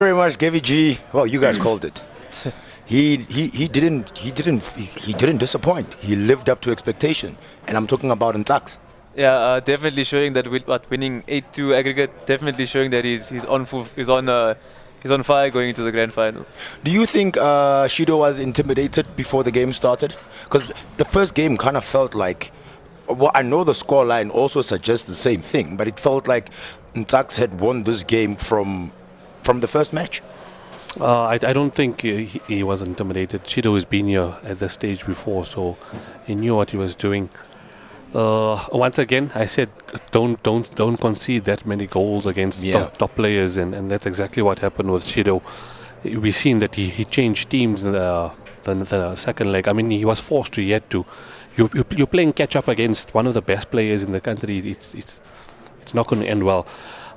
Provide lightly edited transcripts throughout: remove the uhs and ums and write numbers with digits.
Very much, Gavi G. Well, you guys called it. He didn't disappoint. He lived up to expectation, and I'm talking about Ntsax. Yeah, definitely showing that winning 8-2 aggregate, definitely showing that he's on fire going into the grand final. Do you think Shido was intimidated before the game started? Because the first game kind of felt like, well, I know the scoreline also suggests the same thing, but it felt like Ntsax had won this game from the first match. I don't think he was intimidated. Shido has been here at this stage before, so he knew what he was doing. Once again, I said don't concede that many goals against top players, and that's exactly what happened with Shido. We've seen that he changed teams in the second leg. I mean, he was forced to. He had to. You're playing catch up against one of the best players in the country. It's not going to end well.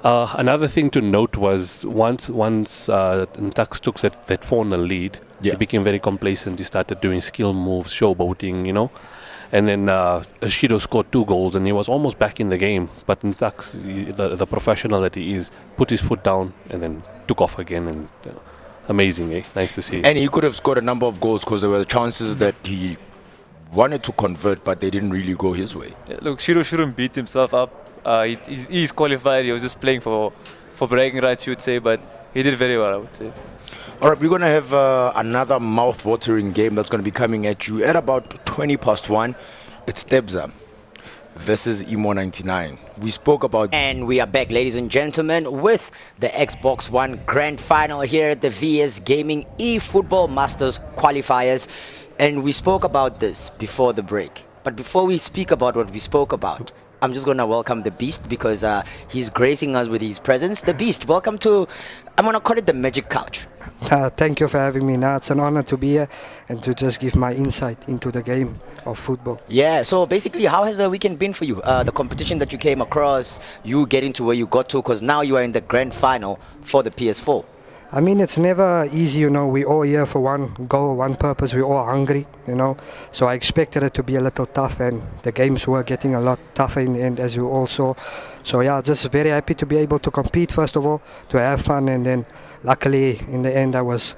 Another thing to note was once Ntsax took that 4-0 lead, he became very complacent. He started doing skill moves, showboating, And then Shido scored 2 goals, and he was almost back in the game. But Ntsax, the professional that he is, put his foot down and then took off again. And amazing, eh? Nice to see. And he could have scored a number of goals because there were chances that he wanted to convert, but they didn't really go his way. Yeah, look, Shido shouldn't beat himself up. He's qualified. He was just playing for bragging rights, you would say, but he did very well, I would say. All right, we're going to have another mouth-watering game that's going to be coming at you at about 20 past 1. It's Tebza versus Imo99. We spoke about... And we are back, ladies and gentlemen, with the Xbox One Grand Final here at the VS Gaming eFootball Masters qualifiers. And we spoke about this before the break. But before we speak about what we spoke about, I'm just going to welcome the Beast because he's gracing us with his presence. The Beast, welcome to, I'm going to call it the Magic Couch. Thank you for having me. Now, it's an honor to be here and to just give my insight into the game of football. Yeah, so basically, how has the weekend been for you? The competition that you came across, you getting to where you got to, because now you are in the grand final for the PS4. I mean, it's never easy, We're all here for one goal, one purpose. We're all hungry, So I expected it to be a little tough, and the games were getting a lot tougher in the end, as you all saw. So yeah, just very happy to be able to compete, first of all, to have fun, and then luckily, in the end, I was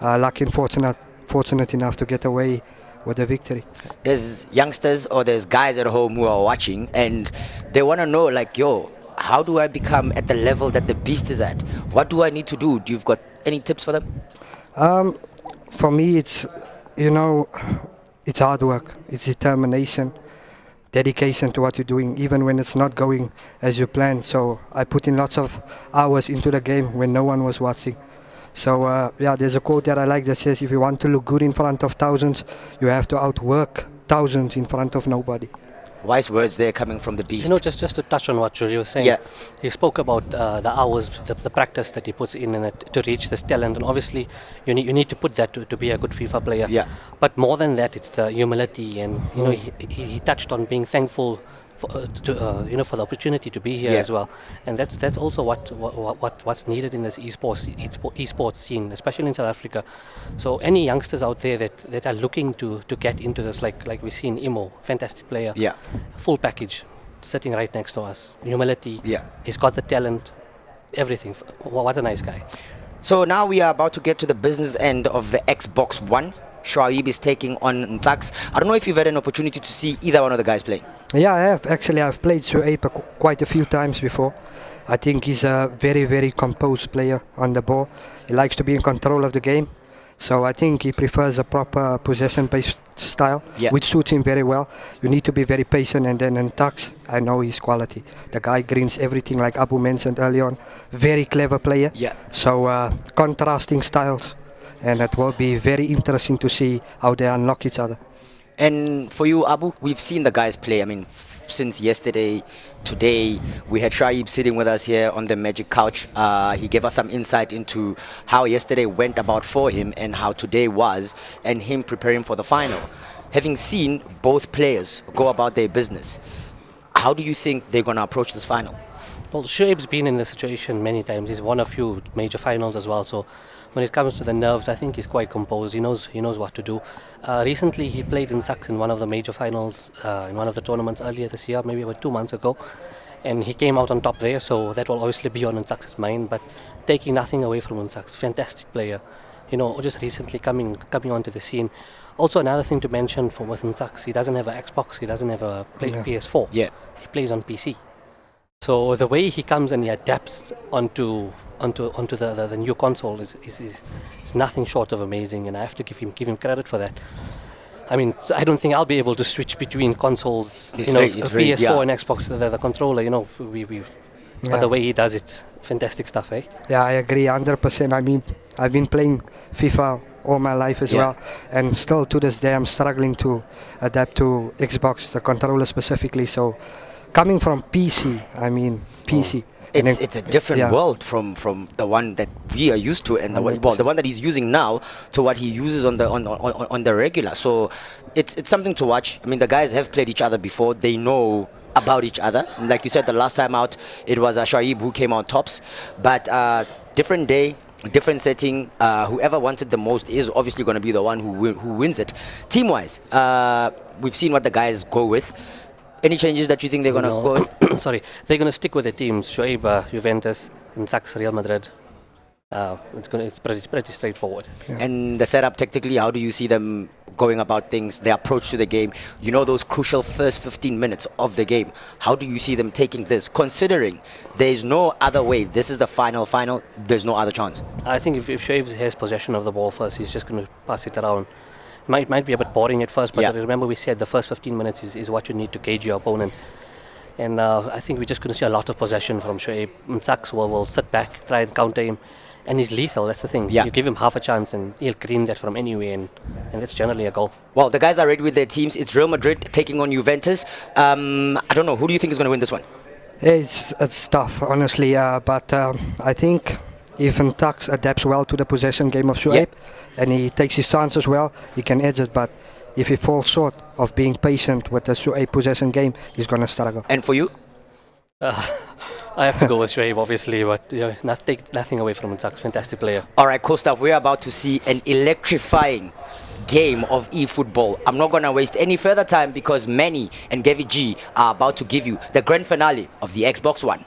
lucky and fortunate enough to get away with the victory. There's youngsters or there's guys at home who are watching, and they want to know, how do I become at the level that the Beast is at? What do I need to do? Do you've got any tips for them? For me, it's hard work. It's determination, dedication to what you're doing, even when it's not going as you planned. So I put in lots of hours into the game when no one was watching. So there's a quote that I like that says, if you want to look good in front of thousands, you have to outwork thousands in front of nobody. Wise words there coming from the Beast. Just to touch on what you were saying. Yeah. He spoke about the hours, the practice that he puts in it to reach this talent, and obviously you need to put that to be a good FIFA player. Yeah. But more than that, it's the humility, and he touched on being thankful for the opportunity to be here as well, and that's also what's needed in this esports scene, especially in South Africa. So any youngsters out there that are looking to get into this, like we see in Imo, fantastic player, full package, sitting right next to us, humility, he's got the talent, everything. What a nice guy. So now we are about to get to the business end of the Xbox One. Shuaib is taking on Ntsax. I don't know if you've had an opportunity to see either one of the guys playing. Yeah, I have. Actually, I've played Shuaib quite a few times before. I think he's a very, very composed player on the ball. He likes to be in control of the game. So I think he prefers a proper possession-based style, which suits him very well. You need to be very patient, and then Ntsax, I know his quality. The guy greens everything, like Abu mentioned earlier on. Very clever player. Yeah. So contrasting styles. And it will be very interesting to see how they unlock each other. And for you, Abu, we've seen the guys play. I mean, since yesterday, today, we had Shuaib sitting with us here on the Magic Couch. He gave us some insight into how yesterday went about for him and how today was, and him preparing for the final. Having seen both players go about their business, how do you think they're going to approach this final? Well, Shuaib's been in this situation many times. He's won a few major finals as well. So when it comes to the nerves, I think he's quite composed. He knows what to do. Recently, he played Ntsax in one of the major finals in one of the tournaments earlier this year, maybe about 2 months ago. and he came out on top there, so that will obviously be on Ntsax's mind. But taking nothing away from Ntsax, fantastic player, just recently coming onto the scene. Also, another thing to mention for with Ntsax, he doesn't have an Xbox, he doesn't have a PS4. Yeah. He plays on PC. So the way he comes and he adapts onto the new console is nothing short of amazing, and I have to give him credit for that. I mean, I don't think I'll be able to switch between consoles, PS4 and Xbox, the controller, but the way he does it, fantastic stuff, eh? Yeah, I agree 100%. I mean, I've been playing FIFA all my life as well, and still to this day I'm struggling to adapt to Xbox, the controller specifically. So coming from PC, PC. It's a different world from the one that we are used to, and the one that he's using now to what he uses on the regular. So it's something to watch. I mean, the guys have played each other before. They know about each other. Like you said, the last time out, it was Shuaib who came out tops. But different day, different setting. Whoever wants it the most is obviously going to be the one who wins it. Team-wise, we've seen what the guys go with. Any changes that you think they're going to go? Sorry, they're going to stick with the teams. Shuaib, Juventus, Ntsax, Real Madrid. It's pretty straightforward. Yeah. And the setup tactically, how do you see them going about things, their approach to the game? Those crucial first 15 minutes of the game. How do you see them taking this, considering there is no other way? This is the final. There's no other chance. I think if Shuaib has possession of the ball first, he's just going to pass it around. Might be a bit boring at first, but remember we said the first 15 minutes is what you need to gauge your opponent. And I think we're just going to see a lot of possession from Shuaib. Ntsax will sit back, try and counter him, and he's lethal, that's the thing. Yeah. You give him half a chance and he'll green that from anywhere, and that's generally a goal. Well, the guys are ready with their teams. It's Real Madrid taking on Juventus. I don't know, who do you think is going to win this one? It's tough, honestly, but I think if Ntsax adapts well to the possession game of Shuaib and he takes his chances well, he can edge it. But if he falls short of being patient with the Shuaib possession game, he's going to struggle. And for you? I have to go with Shuaib, obviously, but take nothing away from Ntsax. Fantastic player. All right, cool stuff. We're about to see an electrifying game of eFootball. I'm not going to waste any further time because Manny and Gavi G are about to give you the grand finale of the Xbox One.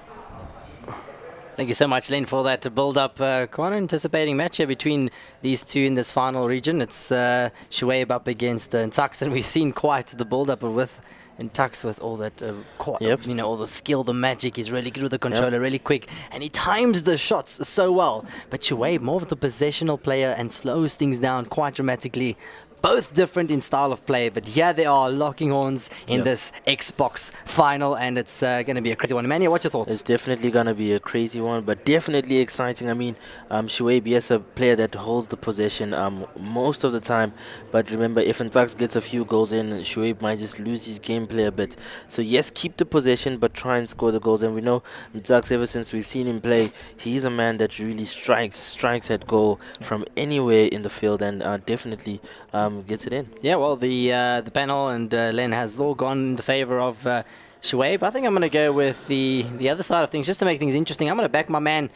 Thank you so much, Len, for that build-up. Quite an anticipating match here between these two in this final region. It's Shuaib up against Ntsax, and we've seen quite the build-up with Ntsax with all that, all the skill, the magic. He's really good with the controller, really quick, and he times the shots so well. But Shuaib, more of the possessional player, and slows things down quite dramatically. Both different in style of play, but yeah, they are locking horns in this Xbox final, and it's going to be a crazy one. Emmanuel, what's your thoughts? It's definitely going to be a crazy one, but definitely exciting. I mean, Shuaib, yes, a player that holds the possession most of the time, but remember, if Ntsax gets a few goals in, Shuaib might just lose his gameplay a bit. So yes, keep the possession, but try and score the goals. And we know Ntsax, ever since we've seen him play, he's a man that really strikes at goal from anywhere in the field, and definitely gets it in. Yeah, well, the panel and Len has all gone in the favor of Shuaib. I think I'm going to go with the other side of things, just to make things interesting. I'm going to back my man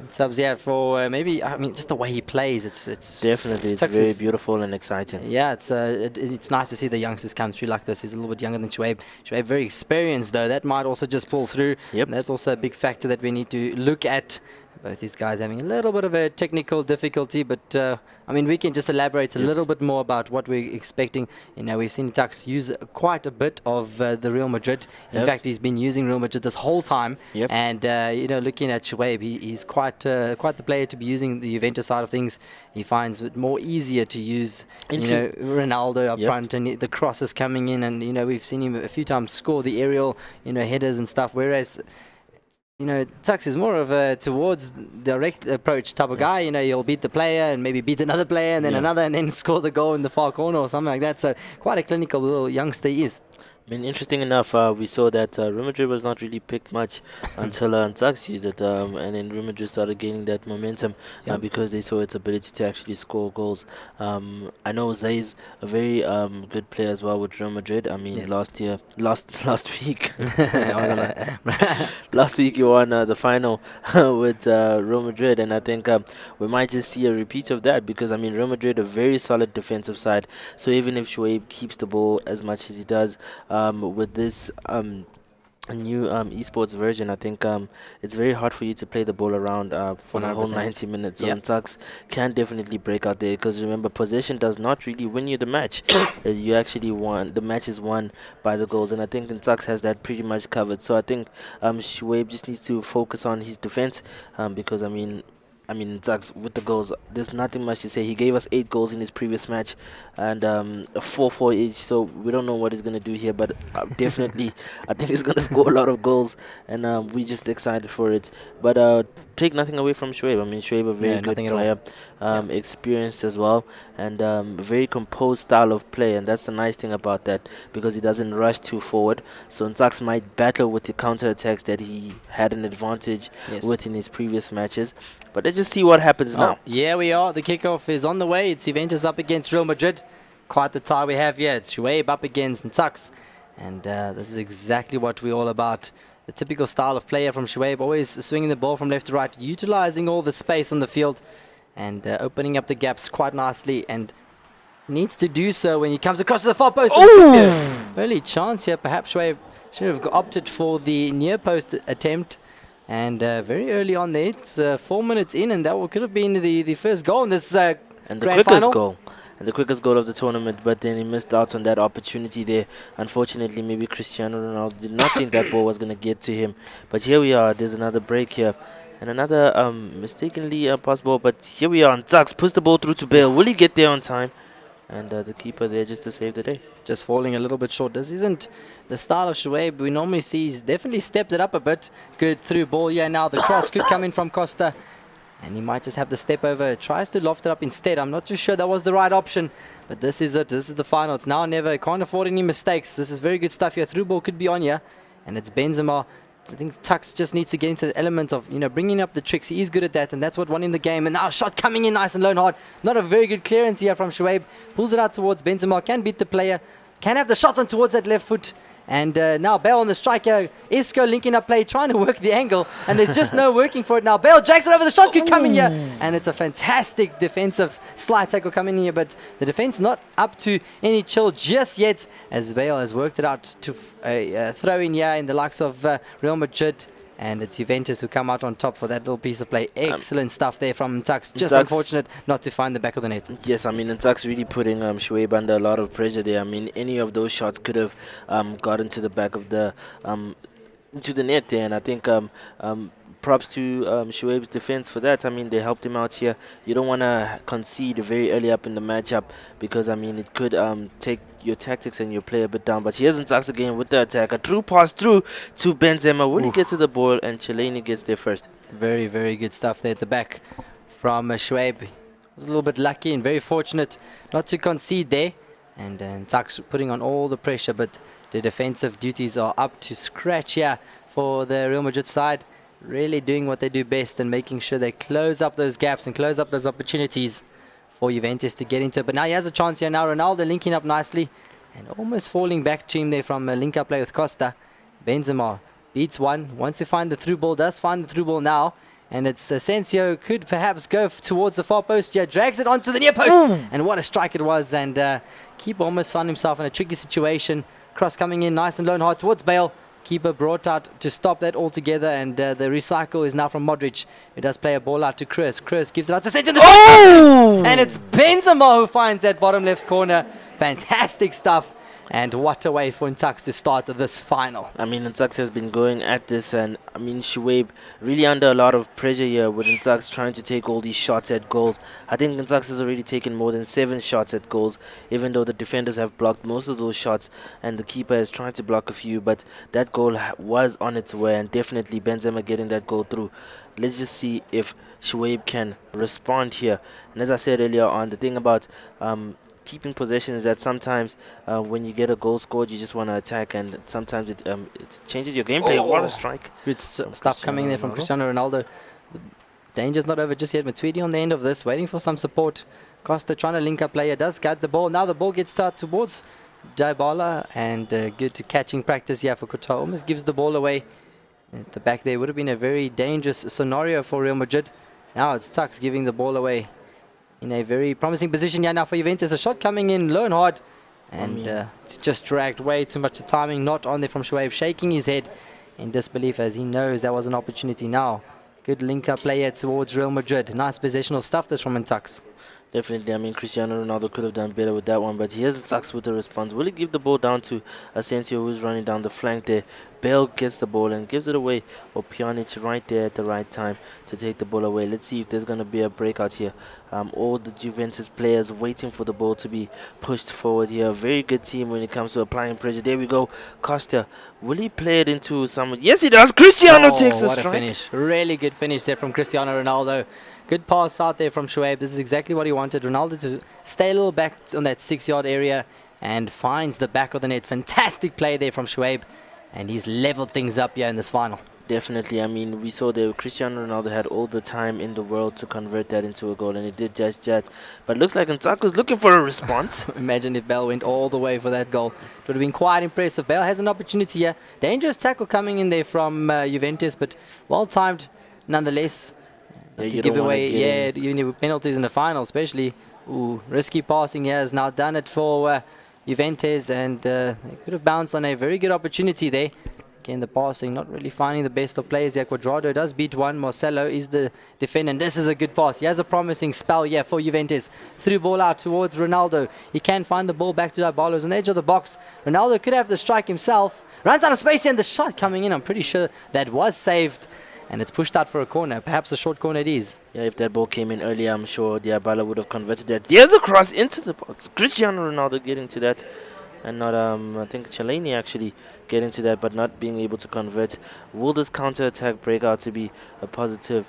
Subs, for maybe, just the way he plays. It's definitely, it's very beautiful and exciting. Yeah, it's nice to see the youngsters come through like this. He's a little bit younger than Shuaib. Shuaib very experienced though. That might also just pull through. Yep. And that's also a big factor that we need to look at. Both these guys having a little bit of a technical difficulty, but we can just elaborate a little bit more about what we're expecting. We've seen Ntsax use quite a bit of the Real Madrid. In fact, he's been using Real Madrid this whole time. Yep. And looking at Shuaib, he's quite the player to be using the Juventus side of things. He finds it more easier to use Ronaldo up front, and the crosses coming in, and we've seen him a few times score the aerial headers and stuff, whereas Ntsax is more of a towards direct approach type of guy. He'll beat the player and maybe beat another player and then another, and then score the goal in the far corner or something like that. So quite a clinical little youngster he is. Interesting enough, we saw that Real Madrid was not really picked much until Ntsax used it, and then Real Madrid started gaining that momentum because they saw its ability to actually score goals. I know Zay's a very good player as well with Real Madrid. Last week, last week he won the final with Real Madrid, and I think we might just see a repeat of that because Real Madrid a very solid defensive side. So even if Shuaib keeps the ball as much as he does, with this a new esports version, I think it's very hard for you to play the ball around for the whole 100%. 90 minutes. So Yep. Ntsax can definitely break out there, because remember, possession does not really win you the match. You actually won. The match is won by the goals, and I think Ntsax has that pretty much covered. So I think Shuaib just needs to focus on his defense, because Ntsax with the goals, there's nothing much to say. He gave us 8 goals in his previous match, and a 4-4 each. So we don't know what he's gonna do here, but definitely, I think he's gonna score a lot of goals, and we're just excited for it. But take nothing away from Shuaib. I mean, Shuaib a very Yeah, good nothing at all. player, experienced as well, and very composed style of play, and that's the nice thing about that, because he doesn't rush too forward. So Ntsax might battle with the counter attacks that he had an advantage Yes. with in his previous matches. But let's just see what happens now. Yeah, we are. The kickoff is on the way. It's Juventus up against Real Madrid. Quite the tie we have here. It's Shuaib up against Ntsax. And this is exactly what we're all about. The typical style of player from Shuaib, always swinging the ball from left to right, utilizing all the space on the field and opening up the gaps quite nicely, and needs to do so when he comes across to the far post. Early chance here. Perhaps Shuaib should have opted for the near post attempt. And very early on there, it's 4 minutes in, and that could have been the first goal in this And the grand quickest final. goal. And the quickest goal of the tournament, but then he missed out on that opportunity there. Unfortunately, maybe Cristiano Ronaldo did not think that ball was going to get to him. But here we are. There's another break here. And another mistakenly pass ball. But here we are. Ntsax puts the ball through to Bale. Will he get there on time? And the keeper there just to save the day. Just falling a little bit short. This isn't the style of Shuaib we normally see. He's definitely stepped it up a bit. Good through ball here now. The cross could come in from Costa. And he might just have the step over. Tries to loft it up instead. I'm not too sure that was the right option. But this is it. This is the final. It's now or never. Can't afford any mistakes. This is very good stuff here. Through ball could be on here. And it's Benzema. I think Ntsax just needs to get into the element of, bringing up the tricks. He is good at that, and that's what won him the game. And now shot coming in nice and low and hard. Not a very good clearance here from Shuaib. Pulls it out towards Benzema. Can beat the player. Can have the shot on towards that left foot. And now Bale on the striker. Isco linking up play, trying to work the angle. And there's just no working for it now. Bale drags it over. The shot could come in here. And it's a fantastic defensive slide tackle coming in here. But the defense not up to any chill just yet, as Bale has worked it out to throw in here in the likes of Real Madrid. And it's Juventus who come out on top for that little piece of play. Excellent stuff there from Ntsax. Just Ntsax, unfortunate not to find the back of the net. Yes, Ntsax really putting Shuaib under a lot of pressure there. Any of those shots could have gotten to the back of the into the net there, and I think props to Shuaib's defense for that. They helped him out here. You don't want to concede very early up in the matchup, because it could take your tactics and your play a bit down. But here's Ntsax again with the attack. A true pass through to Benzema. Will he get to the ball? And Chiellini gets there first. Very, very good stuff there at the back from Shuaib. Was a little bit lucky and very fortunate not to concede there. And Ntsax putting on all the pressure, but the defensive duties are up to scratch here for the Real Madrid side. Really doing what they do best and making sure they close up those gaps and close up those opportunities for Juventus to get into it. But now he has a chance here now. Ronaldo linking up nicely and almost falling back to him there from a link-up play with Costa. Benzema beats one. Wants to find the through ball. Does find the through ball now. And it's Asensio could perhaps go towards the far post here. Drags it onto the near post. And what a strike it was. And keeper almost found himself in a tricky situation. Cross coming in nice and low and hard towards Bale. Keeper brought out to stop that altogether, and the recycle is now from Modric, who does play a ball out to Chris. Chris gives it out to Sanchez. And it's Benzema who finds that bottom left corner. Fantastic stuff. And what a way for Ntsax to start this final. Ntsax has been going at this, and Shuaib really under a lot of pressure here with Ntsax trying to take all these shots at goals. I think Ntsax has already taken more than 7 shots at goals, even though the defenders have blocked most of those shots, and the keeper is trying to block a few, but that goal was on its way, and definitely Benzema getting that goal through. Let's just see if Shuaib can respond here. And as I said earlier on, the thing about keeping possession is that sometimes when you get a goal scored, you just want to attack, and sometimes it changes your gameplay. What a strike. Good stuff coming there from Cristiano Ronaldo. The danger's not over just yet. Matuidi on the end of this, waiting for some support. Costa trying to link up player, does get the ball. Now the ball gets started towards Dybala, and good catching practice here for Coutinho. Almost gives the ball away. At the back there would have been a very dangerous scenario for Real Madrid. Now it's Ntsax giving the ball away in a very promising position here now for Juventus. A shot coming in low and hard, and it's just dragged way too much. The timing not on there from Shuaib, shaking his head in disbelief as he knows that was an opportunity now. Good link-up player towards Real Madrid. Nice possessional stuff this from Ntsax. Definitely, I mean, Cristiano Ronaldo could have done better with that one, but here's Ntsax with the response. Will he give the ball down to Asensio, who's running down the flank there? Bale gets the ball and gives it away, or Pjanic right there at the right time to take the ball away. Let's see if there's going to be a breakout here. All the Juventus players waiting for the ball to be pushed forward here. Very good team when it comes to applying pressure. There we go. Costa, will he play it into someone? Yes, he does. Cristiano takes a what strike. A finish. Really good finish there from Cristiano Ronaldo. Good pass out there from Shuaib. This is exactly what he wanted. Ronaldo to stay a little back on that 6-yard area and finds the back of the net. Fantastic play there from Shuaib. And he's leveled things up here in this final. Definitely. I mean, we saw that Cristiano Ronaldo had all the time in the world to convert that into a goal, and he did just that. But looks like Ntsax was looking for a response. Imagine if Bale went all the way for that goal. It would have been quite impressive. Bale has an opportunity here. Dangerous tackle coming in there from Juventus, but well-timed nonetheless. Yeah, To give away, even penalties in the final, especially. Ooh, risky passing here has now done it for Juventus, and they could have bounced on a very good opportunity there. Again, the passing, not really finding the best of players there. Cuadrado does beat one. Marcelo is the defender, and this is a good pass. He has a promising spell here for Juventus. Through ball out towards Ronaldo. He can find the ball back to Diballo's on the edge of the box. Ronaldo could have the strike himself. Runs out of space here, and the shot coming in. I'm pretty sure that was saved. And it's pushed out for a corner. Perhaps a short corner it is. Yeah, if that ball came in earlier, I'm sure Diabala would have converted that. There's a cross into the box. Cristiano Ronaldo getting to that. And not, I think Chelani actually getting to that, but not being able to convert. Will this counter-attack break out to be a positive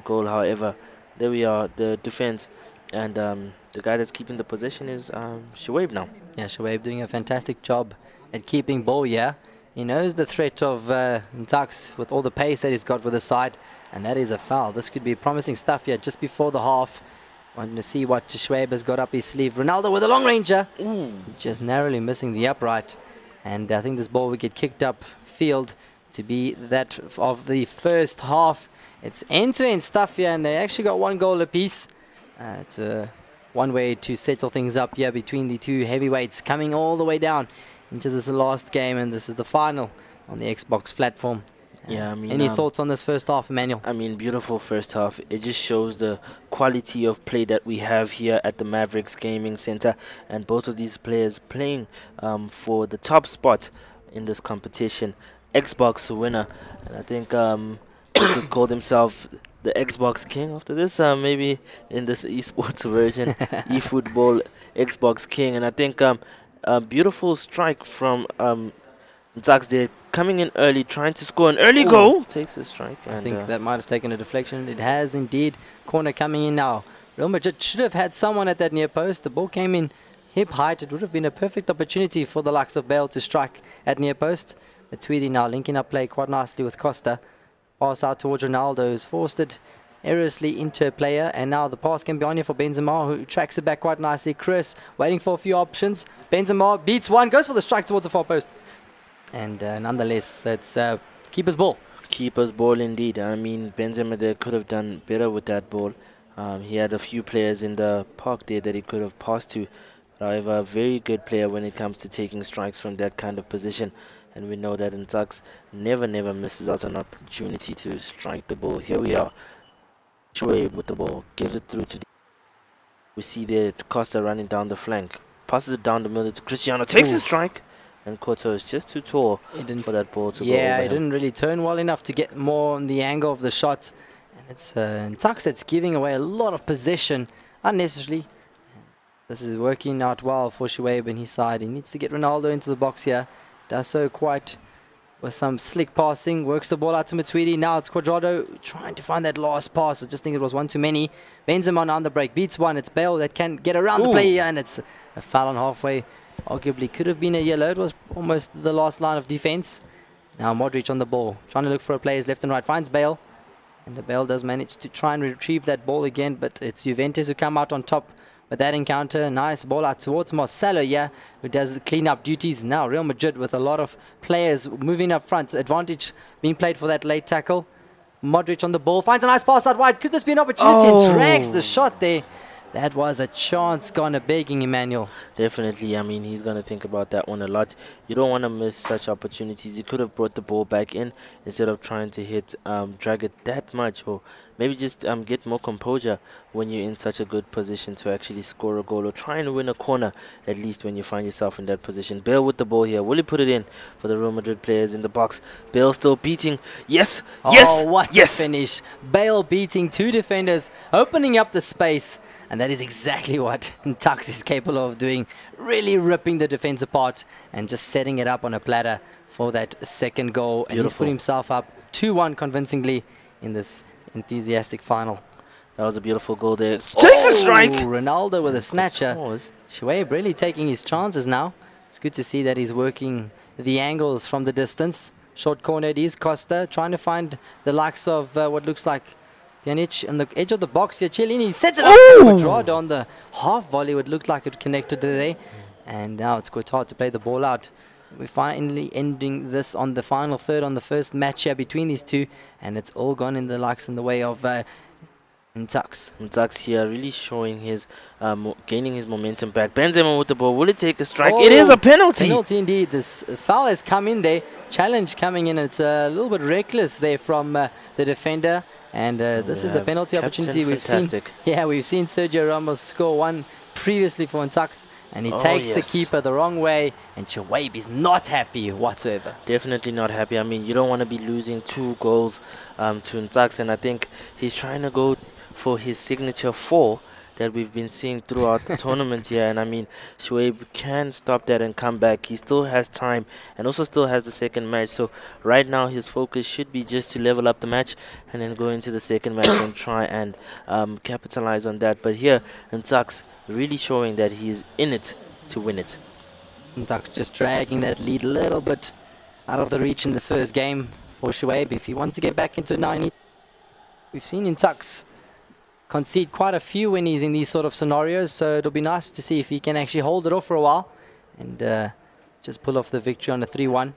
goal? However, there we are, the defense. And the guy that's keeping the possession is Shuaib now. Yeah, Shuaib doing a fantastic job at keeping ball, yeah. He knows the threat of Ntsax with all the pace that he's got with the side, and that is a foul. This could be promising stuff here just before the half. Wanting to see what Shuaib has got up his sleeve. Ronaldo with a long ranger. Just narrowly missing the upright. And I think this ball will get kicked up field to be that of the first half. It's end-to-end stuff here, and they actually got one goal apiece. It's one way to settle things up here between the two heavyweights coming all the way down into this last game, and this is the final on the Xbox platform. Yeah, I mean, any thoughts on this first half, Emmanuel? I mean, beautiful first half. It just shows the quality of play that we have here at the Mavericks Gaming Center, and both of these players playing for the top spot in this competition. Xbox winner, and I think he could call himself the Xbox King after this, maybe in this esports version, eFootball Xbox King. And I think a beautiful strike from Ntsax there, coming in early, trying to score an early goal. Takes a strike. I think that might have taken a deflection. It has indeed. Corner coming in now. Real Madrid should have had someone at that near post. The ball came in hip height. It would have been a perfect opportunity for the likes of Bale to strike at near post. But Tweedy now linking up play quite nicely with Costa. Pass out towards Ronaldo, who's forced it erroneously into a player, and now the pass can be on here for Benzema, who tracks it back quite nicely. Chris waiting for a few options. Benzema beats one, goes for the strike towards the far post. And nonetheless, it's keeper's ball. Keeper's ball indeed. I mean, Benzema there could have done better with that ball. He had a few players in the park there that he could have passed to. However, a very good player when it comes to taking strikes from that kind of position. And we know that Ntsax never misses out on an opportunity to strike the ball. Here we are. Shuaib with the ball. Gives it through to we see there Costa running down the flank. Passes it down the middle to Cristiano. Takes a strike. And Koto is just too tall for that ball to go over Yeah, he him. didn't really turn well enough to get more on the angle of the shot. And it's Ntsax that's giving away a lot of possession unnecessarily. This is working out well for Shuaib and his side. He needs to get Ronaldo into the box here. Does so quite with some slick passing. Works the ball out to Matuidi. Now it's Cuadrado trying to find that last pass. I just think it was one too many. Benzema on the break. Beats one. It's Bale that can get around the play here. And it's a foul on halfway. Arguably could have been a yellow. It was almost the last line of defense. Now Modric on the ball. Trying to look for a players left and right. Finds Bale. And the Bale does manage to try and retrieve that ball again. But it's Juventus who come out on top with that encounter. Nice ball out towards Marcelo, who does the clean-up duties. Now Real Madrid with a lot of players moving up front. Advantage being played for that late tackle. Modric on the ball. Finds a nice pass out wide. Could this be an opportunity? And drags the shot there. That was a chance gone a begging, Emmanuel. Definitely. I mean, he's going to think about that one a lot. You don't want to miss such opportunities. He could have brought the ball back in instead of trying to drag it that much, or maybe just get more composure when you're in such a good position to actually score a goal or try and win a corner, at least when you find yourself in that position. Bale with the ball here. Will he put it in for the Real Madrid players in the box? Bale still beating. Yes! Yes! Oh, what yes! a finish. Bale beating 2 defenders, opening up the space. And that is exactly what Ntsax is capable of doing. Really ripping the defense apart and just setting it up on a platter for that second goal. And he's put himself up 2-1 convincingly in this enthusiastic final. That was a beautiful goal there. Takes a strike! Ronaldo with a snatcher. Shuaib really taking his chances now. It's good to see that he's working the angles from the distance. Short corner it is. Costa trying to find the likes of what looks like Pjanic on the edge of the box here. Chiellini sets it up. Quadrado on the half volley. It looked like it connected there. And now it's quite hard to play the ball out. We're finally ending this on the final third on the first match here between these two. And it's all gone in the likes in the way of Ntsax. Ntsax here really showing his, gaining his momentum back. Benzema with the ball. Will it take a strike? It is a penalty. Penalty indeed. This foul has come in there. Challenge coming in. It's a little bit reckless there from the defender. And this is a penalty opportunity we've seen. Yeah, we've seen Sergio Ramos score one previously for Ntsax, and he takes the keeper the wrong way, and Shuaib is not happy whatsoever. Definitely not happy. I mean, you don't want to be losing 2 goals to Ntsax, and I think he's trying to go for his signature 4 that we've been seeing throughout the tournament here. And I mean, Shuaib can stop that and come back. He still has time and also still has the second match. So right now his focus should be just to level up the match and then go into the second match and try and capitalize on that. But here, Ntsax really showing that he's in it to win it. Ntsax just dragging that lead a little bit out of the reach in this first game for Shuaib. If he wants to get back into 90, we've seen Ntsax concede quite a few when he's in these sort of scenarios, so it'll be nice to see if he can actually hold it off for a while and just pull off the victory on a 3-1.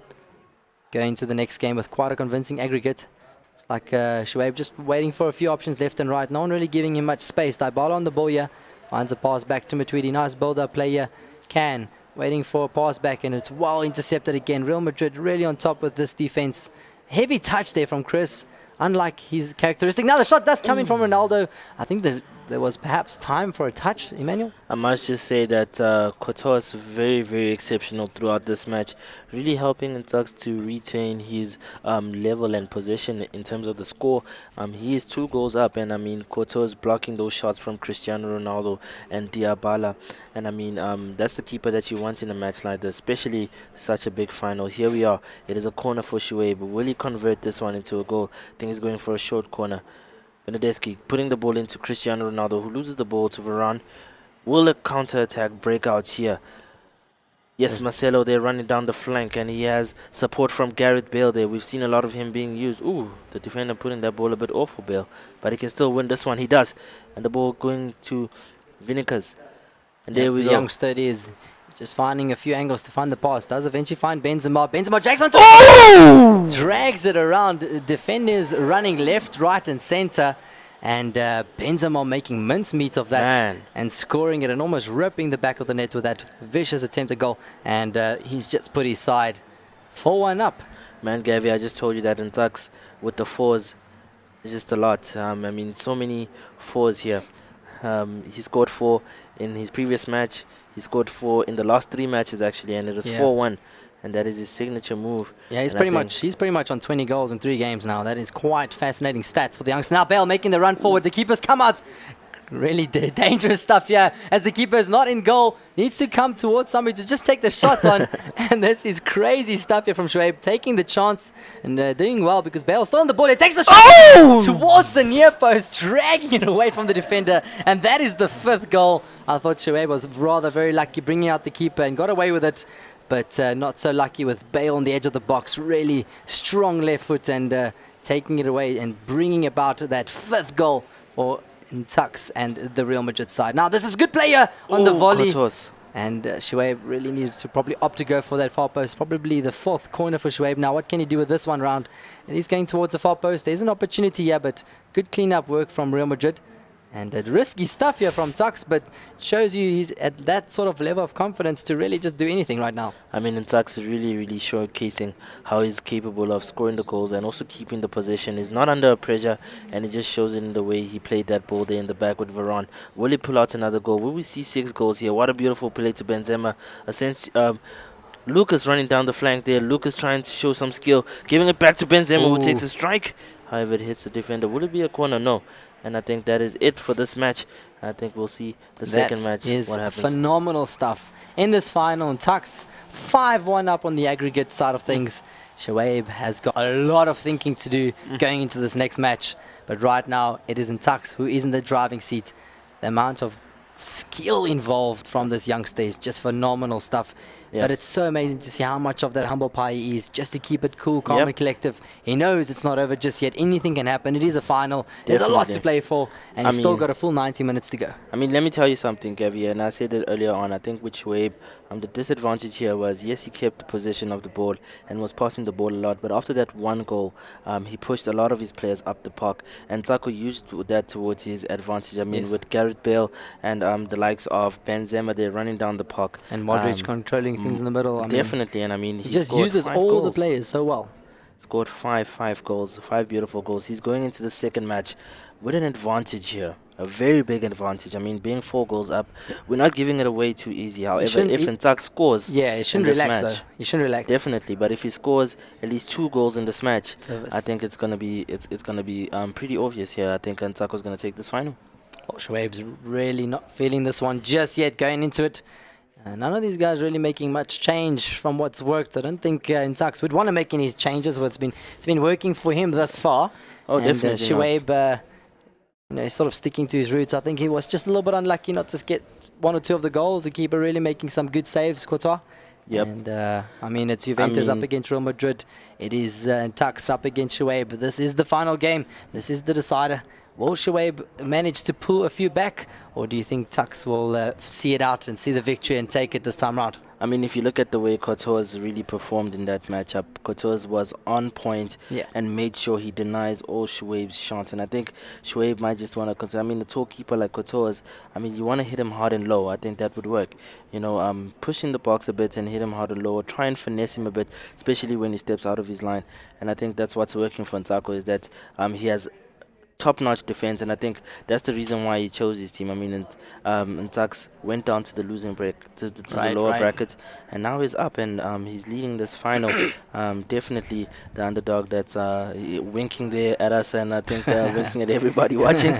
Going to the next game with quite a convincing aggregate. It's like Shuaib just waiting for a few options left and right. No one really giving him much space. Dybala on the ball here. Finds a pass back to Matuidi. Nice build-up play here. Can. Waiting for a pass back, and it's well intercepted again. Real Madrid really on top with this defense. Heavy touch there from Chris. Unlike his characteristic. Now the shot does come in from Ronaldo. I think that there was perhaps time for a touch, Emmanuel. I must just say that Courtois is very, very exceptional throughout this match, really helping Ntsax to retain his level and position in terms of the score. He is 2 goals up, and I mean, Courtois is blocking those shots from Cristiano Ronaldo and Dybala. And I mean, that's the keeper that you want in a match like this, especially such a big final. Here we are. It is a corner for Shuaib. Will he convert this one into a goal? I think he's going for a short corner. Benedeschi putting the ball into Cristiano Ronaldo, who loses the ball to Varane. Will a counter-attack break out here? Yes, Marcelo, they're running down the flank, and he has support from Gareth Bale there. We've seen a lot of him being used. Ooh, the defender putting that ball a bit off for Bale, but he can still win this one. He does. And the ball going to Vinicas. And there we go. The youngster is just finding a few angles to find the pass. Does eventually find Benzema. Benzema drags on top. Drags it around. Defenders running left, right, and center. And Benzema making mincemeat of that and scoring it and almost ripping the back of the net with that vicious attempt at goal. And he's just put his side 4-1 up. Man, Gavi, I just told you that Ntsax with the 4s is just a lot. I mean, so many 4s here. He scored 4 in his previous match. He scored 4 in the last 3 matches, actually, and it was 4-1. And that is his signature move. Yeah, he's pretty much on 20 goals in 3 games now. That is quite fascinating stats for the youngster. Now Bale making the run forward. The keeper's come out. Really dangerous stuff here. As the keeper is not in goal, needs to come towards somebody to just take the shot on. And this is crazy stuff here from Shuaib, taking the chance and doing well because Bale's still on the ball. He takes the shot towards the near post, dragging it away from the defender. And that is the 5th goal. I thought Shuaib was rather very lucky bringing out the keeper and got away with it. But not so lucky with Bale on the edge of the box. Really strong left foot and taking it away and bringing about that 5th goal for Ntsax and the Real Madrid side. Now this is good player on the volley. And Shuaib really needed to probably opt to go for that far post. Probably the 4th corner for Shuaib. Now what can he do with this one round? And he's going towards the far post. There's an opportunity here, but good clean-up work from Real Madrid. And risky stuff here from Ntsax, but shows you he's at that sort of level of confidence to really just do anything right now. I mean, Ntsax is really showcasing how he's capable of scoring the goals and also keeping the possession. He's not under pressure, and it just shows in the way he played that ball there in the back with Varane. Will he pull out another goal? Will we see 6 goals here? What a beautiful play to Benzema. Lucas running down the flank there. Lucas trying to show some skill, giving it back to Benzema, who takes a strike. However, it hits the defender. Will it be a corner? No. And I think that is it for this match. I think we'll see the second match. That is what happens. phenomenal stuff. In this final, Ntsax 5-1 up on the aggregate side of things. Shuaib has got a lot of thinking to do going into this next match. But right now, it is Ntsax who is in the driving seat. The amount of skill involved from this youngster is just phenomenal stuff. Yeah. But it's so amazing to see how much of that humble pie he is, just to keep it cool, calm and collective. He knows it's not over just yet. Anything can happen. It is a final. There's a lot to play for, and he's still got a full 90 minutes to go. I mean, let me tell you something, Gavi, and I said it earlier on. I think with Shuaib, the disadvantage here was, yes, he kept the possession of the ball and was passing the ball a lot, but after that one goal, he pushed a lot of his players up the park, and Ntsax used that towards his advantage. I mean, with Gareth Bale and the likes of Benzema, they're running down the park. And Modric controlling things in the middle. Definitely, and I mean, he just uses all the players so well. Scored five goals, 5 beautiful goals. He's going into the second match with an advantage here. A very big advantage. I mean, being 4 goals up, we're not giving it away too easy. However, if Ntsax scores, he shouldn't relax though. He shouldn't relax. Definitely, but if he scores at least 2 goals in this match, I think it's gonna be pretty obvious here. I think Ntsax is gonna take this final. Well, Shuaib's really not feeling this one just yet going into it. None of these guys really making much change from what's worked. I don't think Ntsax would want to make any changes. It's been working for him thus far. Oh, and definitely. Shuaib, sort of sticking to his roots. I think he was just a little bit unlucky not to get 1 or 2 of the goals. The keeper really making some good saves, Courtois. Yep. And I mean, it's Juventus up against Real Madrid. It is Ntsax up against Shuaib. This is the final game. This is the decider. Will Shuaib manage to pull a few back, or do you think Ntsax will see it out and see the victory and take it this time round? I mean, if you look at the way Courtois really performed in that matchup, Courtois was on point and made sure he denies all Shuaib's shots. And I think Shuaib might just want to consider. I mean, the tall keeper like Courtois, I mean, you want to hit him hard and low. I think that would work. Push in the box a bit and hit him hard and low, or try and finesse him a bit, especially when he steps out of his line. And I think that's what's working for Ntsax, is that he has top-notch defense, and I think that's the reason why he chose his team. I mean, Ntsax went down to the losing break, to the lower brackets, and now he's up, and he's leading this final. Definitely the underdog that's winking there at us, and I think winking at everybody watching.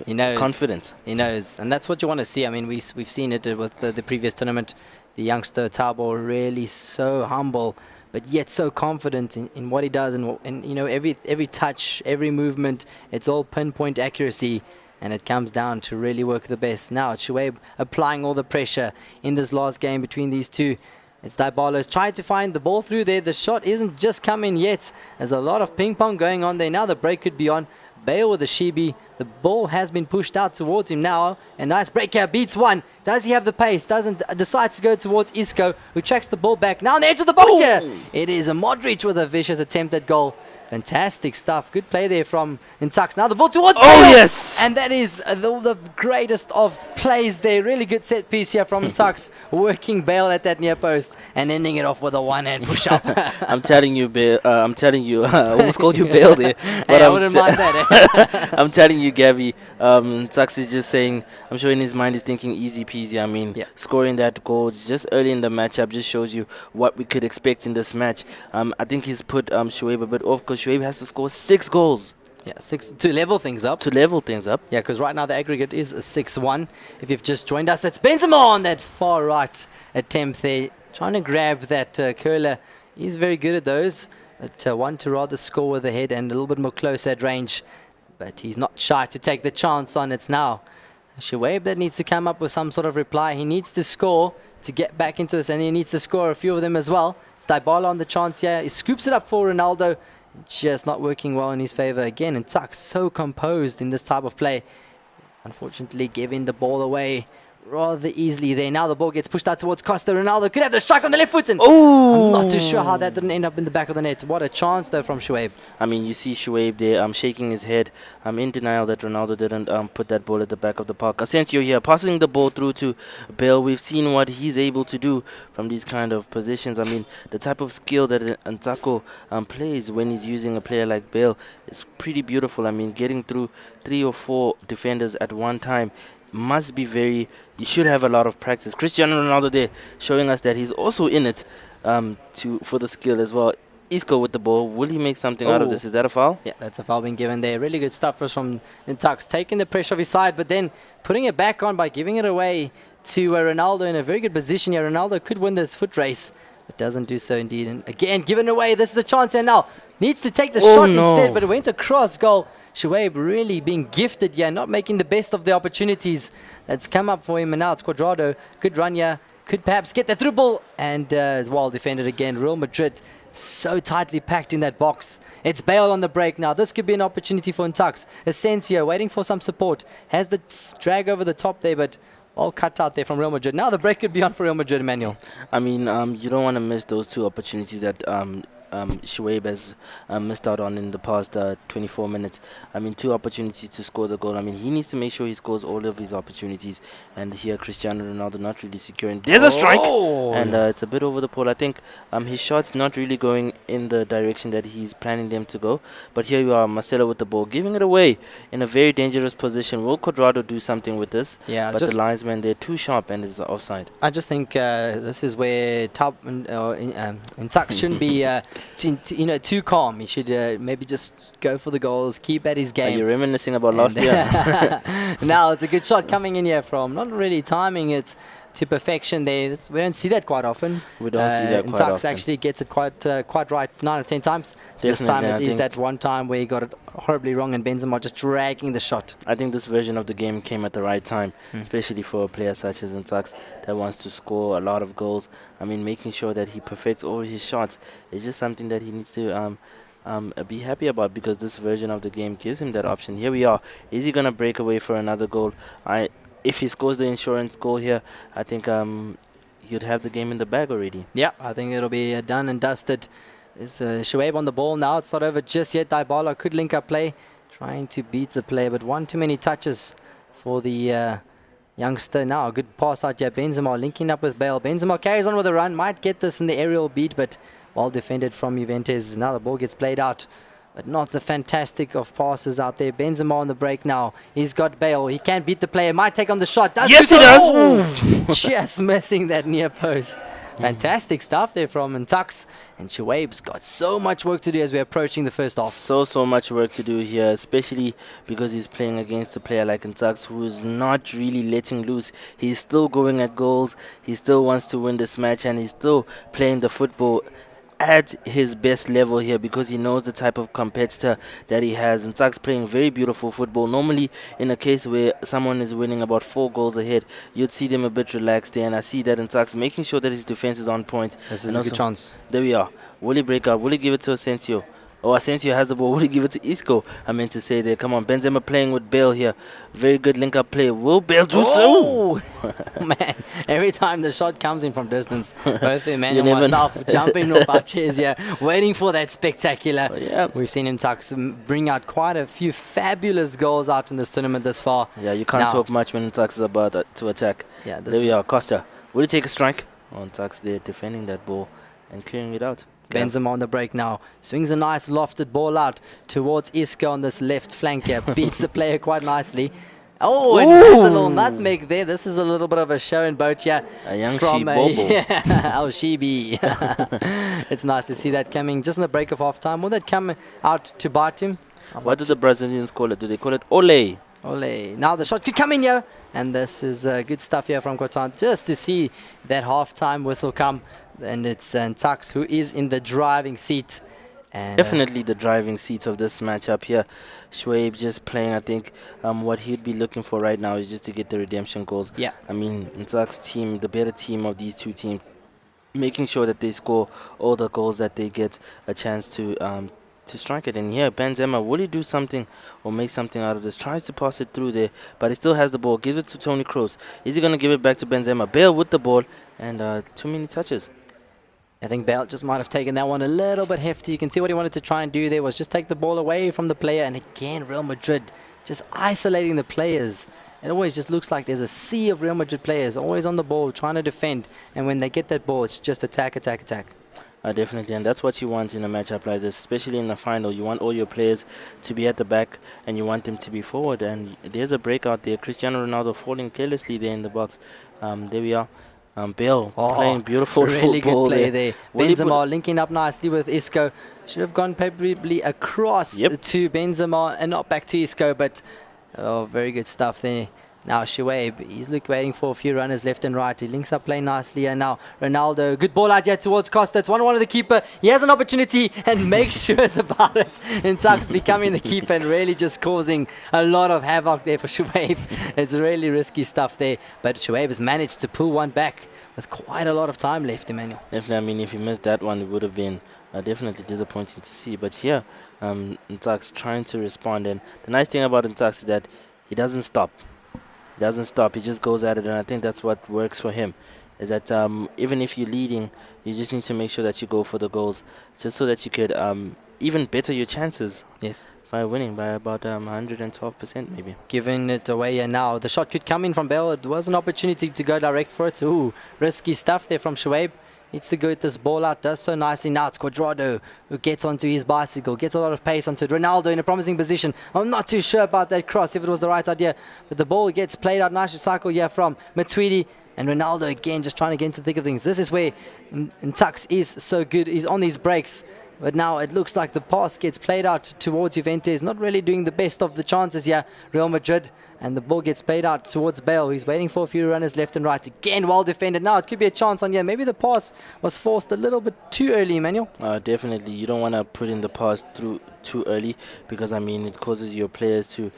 He knows. Confidence. He knows, and that's what you want to see. I mean, we've seen it with the previous tournament. The youngster Tabo really so humble, but yet so confident in what he does, and every touch, every movement, it's all pinpoint accuracy, and it comes down to really work the best. Now it's Shuaib applying all the pressure in this last game between these two. It's Dybala's trying to find the ball through there. The shot isn't just coming yet. There's a lot of ping pong going on there. Now the break could be on. Bale with the Shibi. The ball has been pushed out towards him now. A nice break here. Beats one. Does he have the pace? Decides to go towards Isco, who tracks the ball back. Now on the edge of the box here. It is a Modric with a vicious attempt at goal. Fantastic stuff. Good play there from Ntsax. Now the ball towards Bale. Yes! And that is the greatest of plays there. Really good set piece here from Ntsax. Working Bale at that near post and ending it off with a one-hand push-up. I'm telling you, Bale. I almost called you Bale there. But Hey, I wouldn't mind that. I'm telling you, Gavi, Ntsax is just saying, I'm sure in his mind he's thinking easy peasy. I mean, scoring that goal just early in the matchup just shows you what we could expect in this match. I think he's put Shuaib a bit off, because Shuaib has to score 6 goals. Yeah, 6 to level things up. Yeah, because right now the aggregate is a 6-1. If you've just joined us, it's Benzema on that far right attempt there. Trying to grab that curler. He's very good at those. But want to rather score with the head and a little bit more close at range. But he's not shy to take the chance on it now. Shuaib that needs to come up with some sort of reply. He needs to score to get back into this, and he needs to score a few of them as well. It's Dybala on the chance here. He scoops it up for Ronaldo. Just not working well in his favor again. And Ntsax so composed in this type of play. Unfortunately, giving the ball away rather easily there. Now the ball gets pushed out towards Costa. Ronaldo could have the strike on the left foot. And I'm not too sure how that didn't end up in the back of the net. What a chance though from Shuaib. I mean, you see Shuaib there shaking his head. I'm in denial that Ronaldo didn't put that ball at the back of the park. Asensio here passing the ball through to Bale. We've seen what he's able to do from these kind of positions. I mean, the type of skill that Ntsax plays when he's using a player like Bale is pretty beautiful. I mean, getting through 3 or 4 defenders at one time must be you should have a lot of practice. Cristiano Ronaldo there showing us that he's also in it for the skill as well. Isco with the ball. Will he make something out of this? Is that a foul? Yeah, that's a foul being given there. Really good stuff from Ntsax, taking the pressure off his side, but then putting it back on by giving it away to Ronaldo in a very good position here. Ronaldo could win this foot race, but doesn't do so indeed. And again, given away. This is a chance here now. Needs to take the shot instead, but it went across goal. Shuaib really being gifted here, not making the best of the opportunities that's come up for him. And now it's Cuadrado. Good run here. Could perhaps get the through ball. And is well defended again. Real Madrid so tightly packed in that box. It's Bale on the break now. This could be an opportunity for Ntsax. Asensio waiting for some support. Has the drag over the top there, but all cut out there from Real Madrid. Now the break could be on for Real Madrid, Emmanuel. I mean, you don't want to miss those 2 opportunities that Shuaib has missed out on in the past 24 minutes. I mean, 2 opportunities to score the goal. I mean, he needs to make sure he scores all of his opportunities. And here, Cristiano Ronaldo not really securing. There's a strike! And it's a bit over the pole. I think his shot's not really going in the direction that he's planning them to go. But here you are, Marcelo with the ball, giving it away in a very dangerous position. Will Cuadrado do something with this? Yeah, but the linesman, they're too sharp and it's offside. I just think this is where Ntsax shouldn't be too calm. He should maybe just go for the goals, keep at his game. Are you reminiscing about last year? Now it's a good shot coming in here from not really timing it to perfection there. We don't see that quite often. We don't see that quite Ntsax often. actually gets it quite right 9 of 10 times. Definitely, this time I it is think that one time where he got it horribly wrong and Benzema just dragging the shot. I think this version of the game came at the right time, especially for a player such as Ntsax that wants to score a lot of goals. I mean, making sure that he perfects all his shots is just something that he needs to be happy about, because this version of the game gives him that option. Here we are. Is he going to break away for another goal? If he scores the insurance goal here, I think he'd have the game in the bag already. Yeah, I think it'll be done and dusted. There's Shuaib on the ball now. It's not over just yet. Dybala could link up play, trying to beat the play, but one too many touches for the youngster. Now a good pass out here. Benzema linking up with Bale. Benzema carries on with a run. Might get this in the aerial beat, but well defended from Juventus. Now the ball gets played out, but not the fantastic of passes out there. Benzema on the break now. He's got Bale. He can beat the player. Might take on the shot. Yes, he does! Just missing that near post. Fantastic stuff there from Ntsax. And Shuaib's got so much work to do as we're approaching the first half. So much work to do here, especially because he's playing against a player like Ntsax, who is not really letting loose. He's still going at goals. He still wants to win this match, and he's still playing the football at his best level here, because he knows the type of competitor that he has. And Ntsax playing very beautiful football. Normally, in a case where someone is winning about 4 goals ahead, you'd see them a bit relaxed there. And I see that Ntsax making sure that his defense is on point. This is a good chance. There we are. Will he break up? Will he give it to Asensio? Oh, Asensio has the ball. Will he give it to Isco? I meant to say there. Come on, Benzema playing with Bale here. Very good link-up play. Will Bale do so? Man, every time the shot comes in from distance, both Emmanuel and myself jumping off our chairs here, waiting for that spectacular. Yeah. We've seen Ntsax bring out quite a few fabulous goals out in this tournament this far. Yeah, you can't talk much when Ntsax is about to attack. Yeah, there we are. Costa. Will he take a strike? Oh, Ntsax there defending that ball and clearing it out. Benzema on the break now. Swings a nice lofted ball out towards Isco on this left flank here. Beats the player quite nicely. Oh, and there's a little nutmeg there. This is a little bit of a show and boat here. A young Shibobo. Al Shibi. It's nice to see that coming just in the break of half time. Will that come out to bite him? What do the Brazilians call it? Do they call it ole? Ole. Now the shot could come in here. And this is good stuff here from Cotan. Just to see that half-time whistle come. And it's Ntsax who is in the driving seat. And definitely the driving seat of this matchup here. Shuaib just playing, I think, what he'd be looking for right now is just to get the redemption goals. Yeah. I mean, Ntsax's team, the better team of these two teams, making sure that they score all the goals that they get a chance to strike it. And here, Benzema, will he do something or make something out of this? Tries to pass it through there, but he still has the ball. Gives it to Tony Kroos. Is he going to give it back to Benzema? Bale with the ball, and too many touches. I think Bale just might have taken that one a little bit hefty. You can see what he wanted to try and do there was just take the ball away from the player. And again, Real Madrid just isolating the players. It always just looks like there's a sea of Real Madrid players always on the ball trying to defend. And when they get that ball, it's just attack, attack, attack. Definitely, and that's what you want in a matchup like this, especially in the final. You want all your players to be at the back, and you want them to be forward. And there's a breakout there. Cristiano Ronaldo falling carelessly there in the box. There we are. Bale playing beautiful really football. Good play there. Benzema it linking up nicely with Isco. Should have gone probably across to Benzema and not back to Isco, but very good stuff there. Now Shuaib, he's waiting for a few runners left and right. He links up play nicely, and now Ronaldo, good ball out here towards Costa. It's 1-1 of the keeper. He has an opportunity and makes sure about it. Ntsax becoming the keeper and really just causing a lot of havoc there for Shuaib. It's really risky stuff there, but Shuaib has managed to pull one back with quite a lot of time left, Emmanuel. Definitely, I mean, if he missed that one, it would have been definitely disappointing to see. But here, Ntsax trying to respond, and the nice thing about Ntsax is that he doesn't stop. He doesn't stop. He just goes at it, and I think that's what works for him. Is that even if you're leading, you just need to make sure that you go for the goals, just so that you could even better your chances. Yes. By winning by about 112% maybe. Giving it away, and now the shot could come in from Bale. It was an opportunity to go direct for it. Ooh, risky stuff there from Shuaib. Needs to get this ball out, does so nicely. Now it's Cuadrado who gets onto his bicycle, gets a lot of pace onto it. Ronaldo in a promising position. I'm not too sure about that cross, if it was the right idea, but the ball gets played out. Nice cycle here from Matuidi, and Ronaldo again just trying to get into the thick of things. This is where Ntsax is so good. He's on these breaks. But now it looks like the pass gets played out towards Juventus. Not really doing the best of the chances here, Real Madrid. And the ball gets played out towards Bale. He's waiting for a few runners left and right. Again, well defended. Now it could be a chance on here. Maybe the pass was forced a little bit too early, Emmanuel. Definitely. You don't want to put in the pass through too early, because, I mean, it causes your players to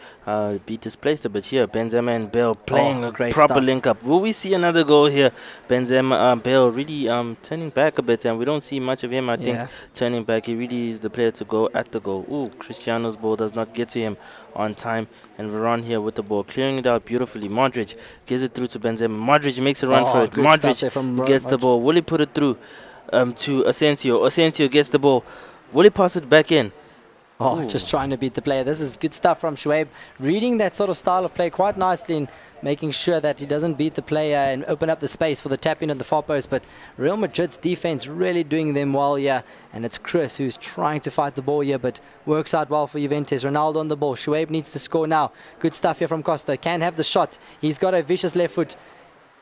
be displaced a bit. Here, Benzema and Bale playing a proper link-up. Will we see another goal here? Benzema, Bale really turning back a bit, and we don't see much of him, I think, turning back. He really is the player to go at the goal. Ooh, Cristiano's ball does not get to him on time, and Varane here with the ball, clearing it out beautifully. Modric gives it through to Benzema. Modric makes a run for it. Modric gets the ball. Will he put it through to Asensio? Asensio gets the ball. Will he pass it back in? Just trying to beat the player. This is good stuff from Shuaib. Reading that sort of style of play quite nicely and making sure that he doesn't beat the player and open up the space for the tap in at the far post. But Real Madrid's defense really doing them well here. And it's Chris who's trying to fight the ball here, but works out well for Juventus. Ronaldo on the ball. Shuaib needs to score now. Good stuff here from Costa. Can have the shot. He's got a vicious left foot.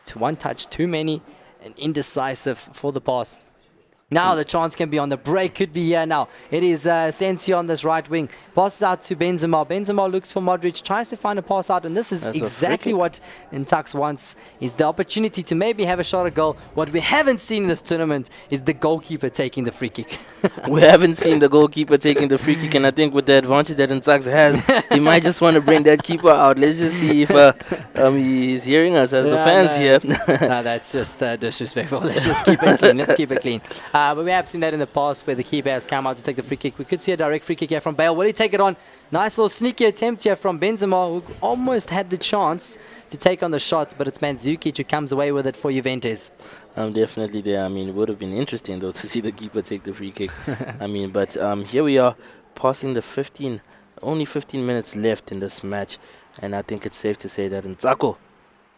To one touch, too many, and indecisive for the pass. Now the chance can be on. The break could be here now. It is Asensio on this right wing. Passes out to Benzema. Benzema looks for Modric. Tries to find a pass out. And this is exactly what Ntsax wants. Is the opportunity to maybe have a shot at goal. What we haven't seen in this tournament is the goalkeeper taking the free kick. We haven't seen the goalkeeper taking the free kick. And I think with the advantage that Ntsax has, he might just want to bring that keeper out. Let's just see if he's hearing us as the fans here. No, that's just disrespectful. Let's just keep it clean. Let's keep it clean. But we have seen that in the past where the keeper has come out to take the free kick. We could see a direct free kick here from Bale. Will he take it on? Nice little sneaky attempt here from Benzema, who almost had the chance to take on the shot, but it's Mandzukic who comes away with it for Juventus. Definitely there. I mean, it would have been interesting, though, to see the keeper take the free kick. I mean, but here we are, passing the only 15 minutes left in this match, and I think it's safe to say that Ntsax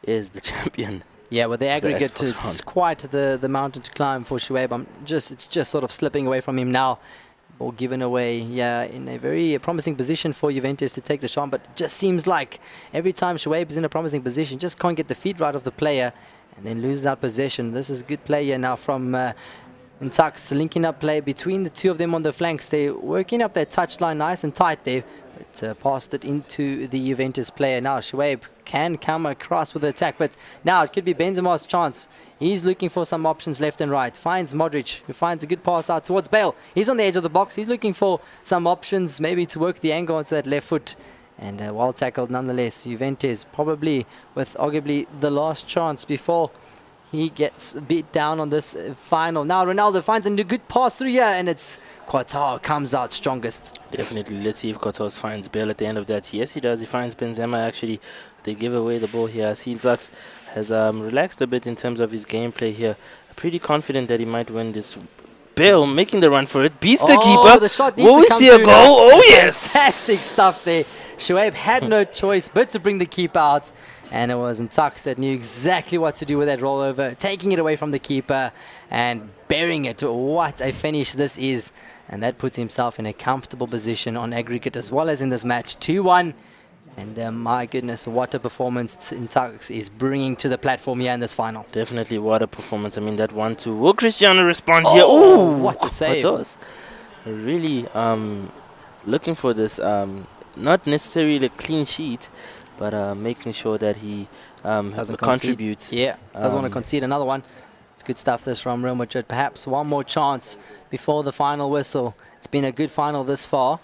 is the champion. Yeah, with the aggregate, it's quite the mountain to climb for Shuaib. It's just sort of slipping away from him now. Ball given away, in a very promising position for Juventus to take the shot. But it just seems like every time Shuaib is in a promising position, just can't get the feet right of the player and then loses that possession. This is a good play here now from Ntsax, linking up play between the two of them on the flanks. They're working up their touchline nice and tight there. But passed it into the Juventus player. Now Shuaib can come across with the attack, but now it could be Benzema's chance. He's looking for some options left and right. Finds Modric, who finds a good pass out towards Bale. He's on the edge of the box. He's looking for some options, maybe to work the angle onto that left foot. And well tackled nonetheless. Juventus probably with arguably the last chance before He gets beat down on this final. Now Ronaldo finds a good pass through here, and it's Qatar comes out strongest. Definitely. Let's see if Qatar finds Bale at the end of that. Yes, he does. He finds Benzema, actually. They give away the ball here. I see Ntsax has relaxed a bit in terms of his gameplay here. Pretty confident that he might win this. Bale making the run for it. Beats the keeper. The shot needs Will to we come see a through goal? now. Oh, yes. Fantastic stuff there. Shuaib had no choice but to bring the keeper out. And it was Ntsax that knew exactly what to do with that rollover, taking it away from the keeper and burying it. What a finish this is. And that puts himself in a comfortable position on aggregate as well as in this match. 2-1. And my goodness, what a performance Ntsax is bringing to the platform here in this final. Definitely, what a performance. I mean, that 1-2. Will Cristiano respond here? Oh, what a save. Really looking for this, not necessarily a clean sheet, but making sure that he contributes. Yeah, doesn't want to concede another one. It's good stuff this from Real Madrid. Perhaps one more chance before the final whistle. It's been a good final this far.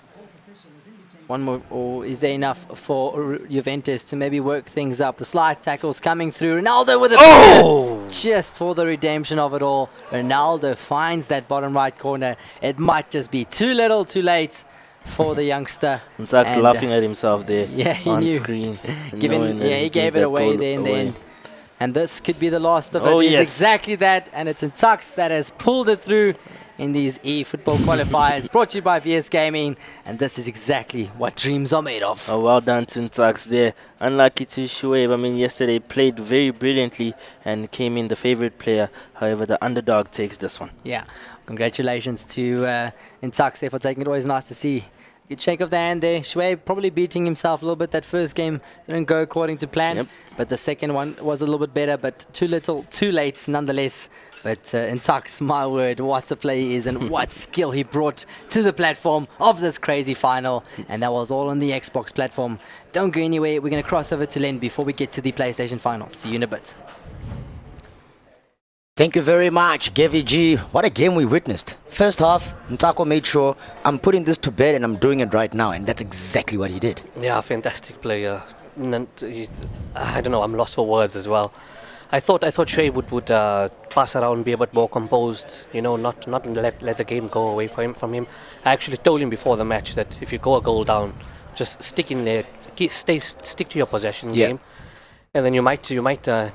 One more, or is there enough for Juventus to maybe work things up? The slide tackles coming through. Ronaldo with a just for the redemption of it all. Ronaldo finds that bottom right corner. It might just be too little, too late for the youngster. Ntsax laughing at himself there. Yeah, he on knew. Screen. He gave it away there in the end. And this could be the last of it. It's Yes. exactly that. And it's Ntsax that has pulled it through in these eFootball qualifiers. Brought to you by VS Gaming. And this is exactly what dreams are made of. Oh, well done to Ntsax there. Unlucky to Shuaib. I mean, yesterday played very brilliantly and came in the favorite player. However, the underdog takes this one. Yeah. Congratulations to Ntsax there for taking it. Always nice to see. Good shake of the hand there. Shuaib probably beating himself a little bit. That first game didn't go according to plan. But the second one was a little bit better, but too little, too late nonetheless. But Ntsax, my word, what a play he is and what skill he brought to the platform of this crazy final. And that was all on the Xbox platform. Don't go anywhere. We're going to cross over to Len before we get to the PlayStation final. See you in a bit. Thank you very much, Gavi G. What a game we witnessed. First half, Ntsax made sure I'm putting this to bed and I'm doing it right now, and that's exactly what he did. Yeah, fantastic player. I don't know, I'm lost for words as well. I thought Shuaib would pass around, be a bit more composed, you know, not let the game go away from him. I actually told him before the match that if you go a goal down, just stick in there, stick to your possession game, and then you might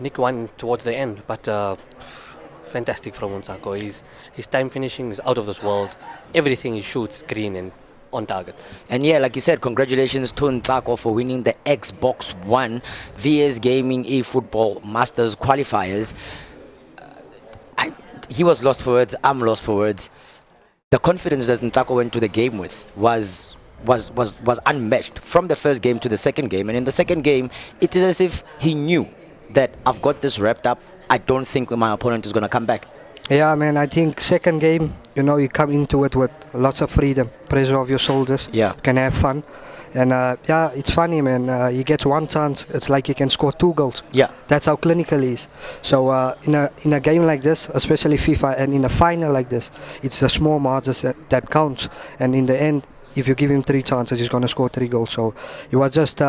nick one towards the end. But fantastic from Ntsax. His time finishing is out of this world. Everything he shoots green and on target. And yeah, like you said, congratulations to Ntsax for winning the Xbox One VS Gaming eFootball Masters qualifiers. He was lost for words. I'm lost for words. The confidence that Ntsax went to the game with was unmatched from the first game to the second game. And in the second game, it is as if he knew that I've got this wrapped up. I don't think my opponent is going to come back. Yeah, man, I think second game, you know, you come into it with lots of freedom, pressure of your shoulders. Yeah. Can have fun. And yeah, it's funny, man. He gets one chance, it's like he can score 2 goals. Yeah. That's how clinical he is. So in a game like this, especially FIFA, and in a final like this, it's the small margins that counts. And in the end, if you give him 3 chances, he's going to score 3 goals. So he was just...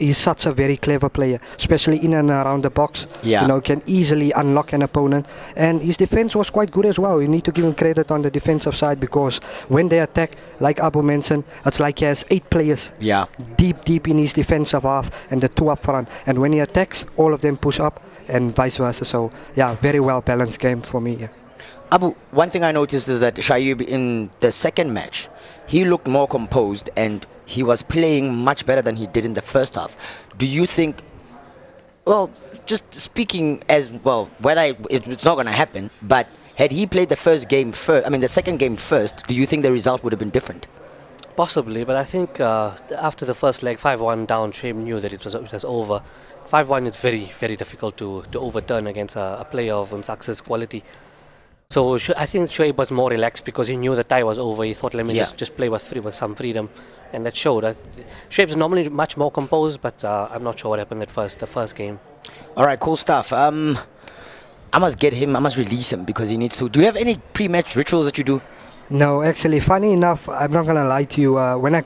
he's such a very clever player, especially in and around the box. Yeah. You know, can easily unlock an opponent. And his defense was quite good as well. You need to give him credit on the defensive side, because when they attack, like Abu mentioned, it's like he has 8 players deep in his defensive half and the 2 up front. And when he attacks, all of them push up and vice versa. So yeah, very well balanced game for me. Yeah. Abu, one thing I noticed is that Shuaib in the second match, he looked more composed and he was playing much better than he did in the first half. Do you think, well, just speaking as well, whether it's not going to happen, but had he played the the second game first, do you think the result would have been different? Possibly, but I think after the first leg, 5-1 down, Shuaib knew that it was over. 5-1 is very, very difficult to overturn against a player of Ntsax's quality. So I think Shuaib was more relaxed because he knew the tie was over. He thought, let me just play with some freedom, and that showed. Shuaib's normally much more composed, but I'm not sure what happened the first game. All right, cool stuff. I must get him. I must release him because he needs to. Do you have any pre-match rituals that you do? No, actually, funny enough, I'm not going to lie to you. When I